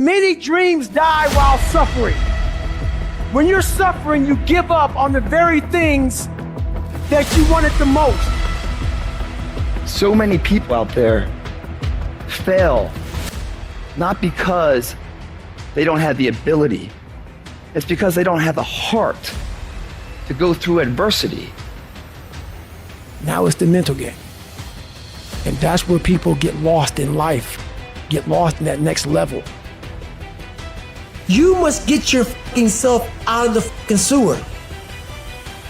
Many dreams die while suffering. When you're suffering, you give up on the very things that you wanted the most. So many people out there fail, not because they don't have the ability. It's because they don't have the heart to go through adversity. Now it's the mental game. And that's where people get lost in life, get lost in that next level. You must get your fucking self out of the fucking sewer.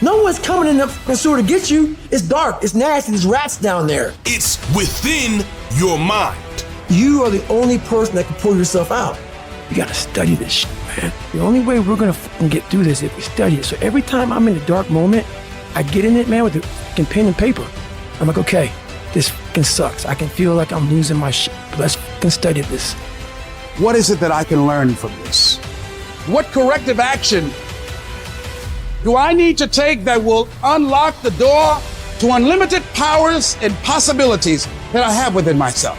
No one's coming in the fucking sewer to get you. It's dark, it's nasty, there's rats down there. It's within your mind. You are the only person that can pull yourself out. You gotta study this shit, man. The only way we're gonna fucking get through this is if we study it. So every time I'm in a dark moment, I get in it, man, with a fucking pen and paper. I'm like, okay, this fucking sucks. I can feel like I'm losing my shit, but let's fucking study this. What is it that I can learn from this? What corrective action do I need to take that will unlock the door to unlimited powers and possibilities that I have within myself?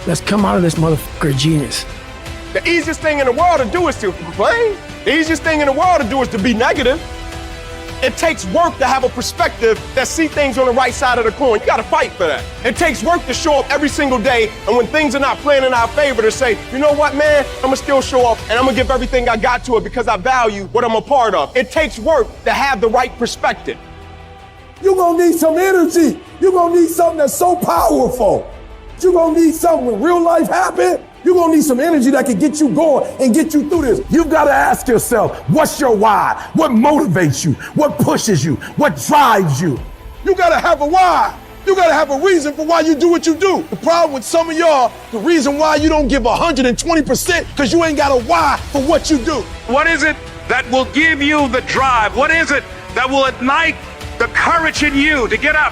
Let's come out of this motherfucker genius. The easiest thing in the world to do is to complain. The easiest thing in the world to do is to be negative. It takes work to have a perspective that see things on the right side of the coin. You gotta fight for that. It takes work to show up every single day, and when things are not playing in our favor, to say, you know what, man, I'm gonna still show up, and I'm gonna give everything I got to it because I value what I'm a part of. It takes work to have the right perspective. You're gonna need some energy. You're gonna need something that's so powerful. You're gonna need something when real life happens. You're gonna need some energy that can get you going and get you through this. You've gotta ask yourself, what's your why? What motivates you? What pushes you? What drives you? You gotta have a why. You gotta have a reason for why you do what you do. The problem with some of y'all, the reason why you don't give 120% because you ain't got a why for what you do. What is it that will give you the drive? What is it that will ignite the courage in you to get up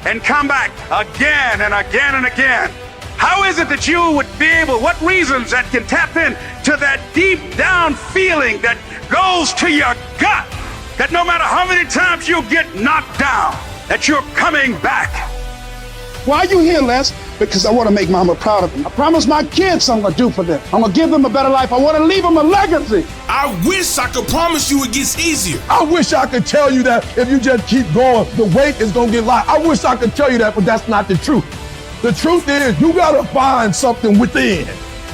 and come back again and again and again? How is it that you would be able, what reasons that can tap in to that deep down feeling that goes to your gut, that no matter how many times you get knocked down, that you're coming back? Why are you here, Les? Because I want to make Mama proud of me. I promise my kids I'm going to do for them. I'm going to give them a better life. I want to leave them a legacy. I wish I could promise you it gets easier. I wish I could tell you that if you just keep going, the weight is gonna get light. I wish I could tell you that, but that's not the truth. The truth is, you gotta find something within.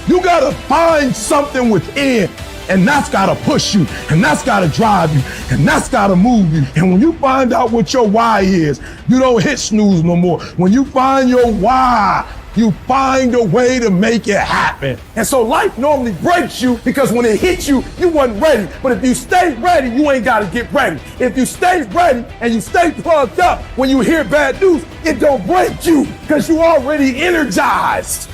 You gotta find something within, and that's gotta push you, and that's gotta drive you, and that's gotta move you. And when you find out what your why is, you don't hit snooze no more. When you find your why, you find a way to make it happen. And so life normally breaks you because when it hits you, you wasn't ready. But if you stay ready, you ain't gotta get ready. If you stay ready and you stay plugged up, when you hear bad news, it don't break you because you already energized.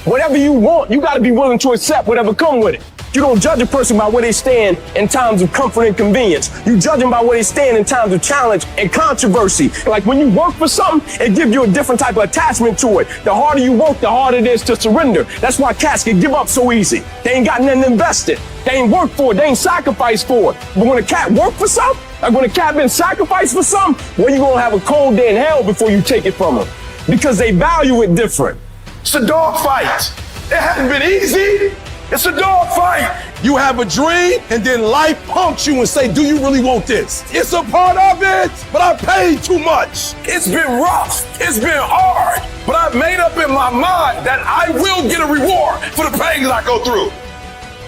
Whatever you want, you gotta be willing to accept whatever come with it. You don't judge a person by where they stand in times of comfort and convenience. You judge them by where they stand in times of challenge and controversy. Like when you work for something, it gives you a different type of attachment to it. The harder you work, the harder it is to surrender. That's why cats can give up so easy. They ain't got nothing invested. They ain't worked for it. They ain't sacrificed for it. But when a cat worked for something, like when a cat been sacrificed for something, well, you gonna have a cold day in hell before you take it from them. Because they value it different. It's a dog fight. It hasn't been easy. It's a dog fight. You have a dream, and then life punks you and say, do you really want this? It's a part of it, but I paid too much. It's been rough. It's been hard. But I've made up in my mind that I will get a reward for the pain that I go through.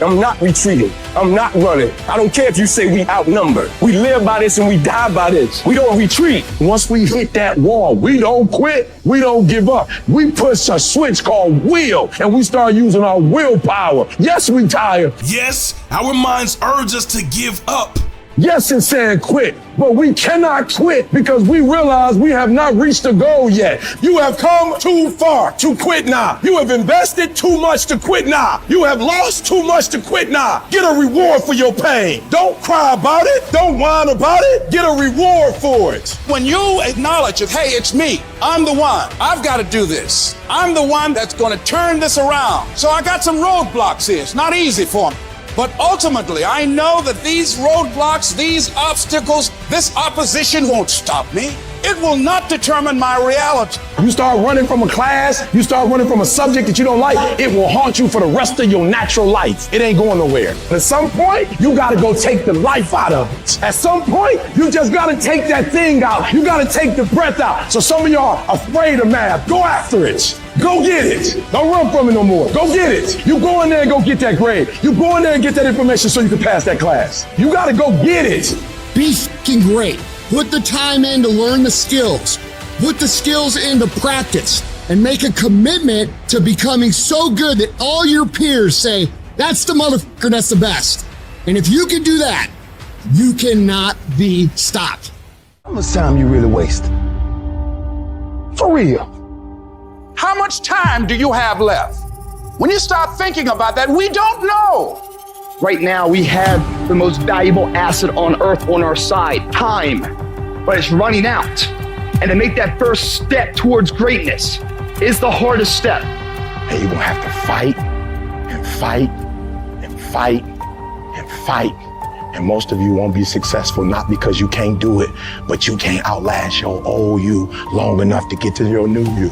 I'm not retreating. I'm not running. I don't care if you say we outnumbered. We live by this and we die by this. We don't retreat. Once we hit that wall, we don't quit. We don't give up. We push a switch called will, and we start using our willpower. Yes, we tired. Yes, our minds urge us to give up. Yes, it's saying quit, but we cannot quit because we realize we have not reached the goal yet. You have come too far to quit now. You have invested too much to quit now. You have lost too much to quit now. Get a reward for your pain. Don't cry about it. Don't whine about it. Get a reward for it. When you acknowledge that, hey, it's me. I'm the one. I've got to do this. I'm the one that's going to turn this around. So I got some roadblocks here. It's not easy for me. But ultimately, I know that these roadblocks, these obstacles, this opposition won't stop me. It will not determine my reality. You start running from a class, you start running from a subject that you don't like, it will haunt you for the rest of your natural life. It ain't going nowhere. At some point, you gotta go take the life out of it. At some point, you just gotta take that thing out. You gotta take the breath out. So some of y'all are afraid of math. Go after it. Go get it. Don't run from it no more. Go get it. You go in there and go get that grade. You go in there and get that information so you can pass that class. You gotta go get it. Be f***ing great. Put the time in to learn the skills. Put the skills into practice and make a commitment to becoming so good that all your peers say, that's the motherfucker, that's the best. And if you can do that, you cannot be stopped. How much time you really waste? For real. How much time do you have left? When you start thinking about that, we don't know. Right now, we have the most valuable asset on earth on our side, time, but it's running out. And to make that first step towards greatness is the hardest step. And you're gonna have to fight and fight and fight and fight. And most of you won't be successful, not because you can't do it, but you can't outlast your old you long enough to get to your new you.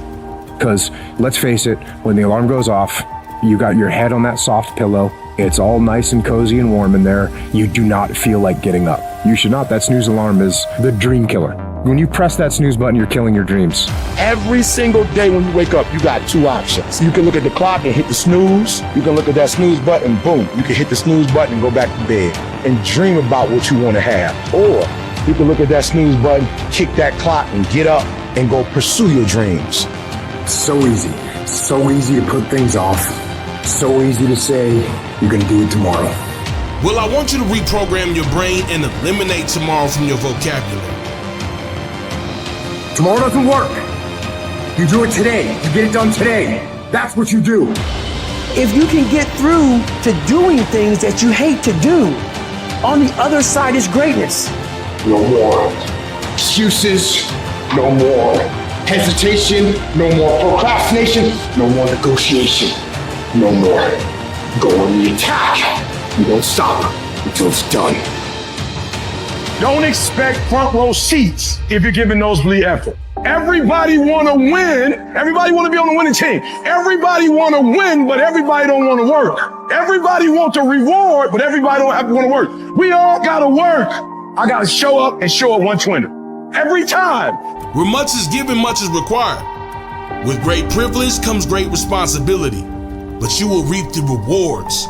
Because let's face it, when the alarm goes off, you got your head on that soft pillow. It's all nice and cozy and warm in there. You do not feel like getting up. You should not. That snooze alarm is the dream killer. When you press that snooze button, you're killing your dreams. Every single day when you wake up, you got two options. You can look at the clock and hit the snooze. You can look at that snooze button, boom. You can hit the snooze button and go back to bed and dream about what you want to have. Or you can look at that snooze button, kick that clock and get up and go pursue your dreams. So easy. So easy to put things off. So easy to say, you're going to do it tomorrow. Well, I want you to reprogram your brain and eliminate tomorrow from your vocabulary. Tomorrow doesn't work. You do it today. You get it done today. That's what you do. If you can get through to doing things that you hate to do, on the other side is greatness. No more excuses. No more hesitation. No more procrastination. No more negotiation. No more. Go on the attack. You don't stop until it's done. Don't expect front row seats if you're giving nosebleed effort. Everybody want to win. Everybody want to be on the winning team. Everybody want to win, but everybody don't want to work. Everybody wants a reward, but everybody don't have to want to work. We all got to work. I got to show up and show up 120. Every time. Where much is given, much is required. With great privilege comes great responsibility, but you will reap the rewards.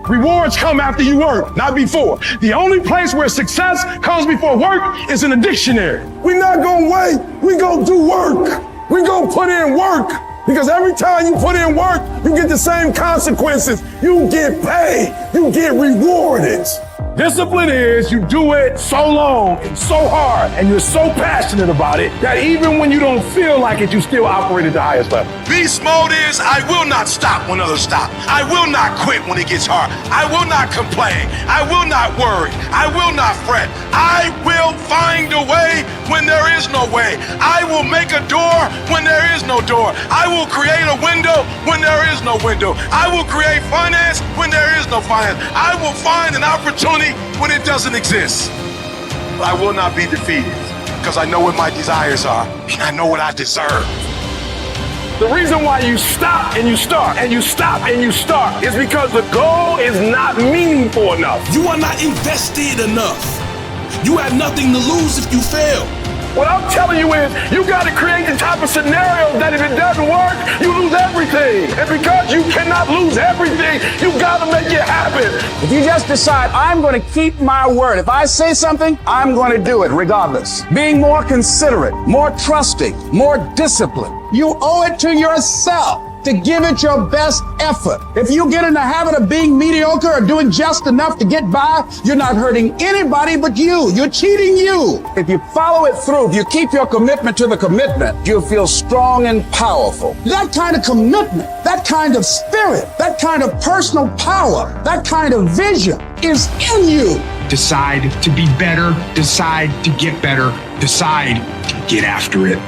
Rewards come after you work, not before. The only place where success comes before work is in the dictionary. We're not gonna wait. We gonna do work. We gonna put in work. Because every time you put in work, you get the same consequences. You get paid. You get rewarded. Discipline is you do it so long and so hard and you're so passionate about it that even when you don't feel like it, you still operate at the highest level. Beast mode is I will not stop when others stop. I will not quit when it gets hard. I will not complain. I will not worry. I will not fret. I will find a way when there is no way. I will make a door when there is no door. I will create a window when there is no window. I will create finance when there is no finance. I will find an opportunity when it doesn't exist. But I will not be defeated because I know what my desires are and I know what I deserve. The reason why you stop and you start and you stop and you start is because the goal is not meaningful enough. You are not invested enough. You have nothing to lose if you fail. What I'm telling you is you got to create the type of scenario that if it doesn't work, you lose everything. And because you cannot lose everything, you got to make it happen. If you just decide, I'm going to keep my word. If I say something, I'm going to do it regardless. Being more considerate, more trusting, more disciplined. You owe it to yourself to give it your best effort. If you get in the habit of being mediocre or doing just enough to get by, you're not hurting anybody but you. You're cheating you. If you follow it through, if you keep your commitment to the commitment, you'll feel strong and powerful. That kind of commitment, that kind of spirit, that kind of personal power, that kind of vision is in you. Decide to be better. Decide to get better. Decide to get after it.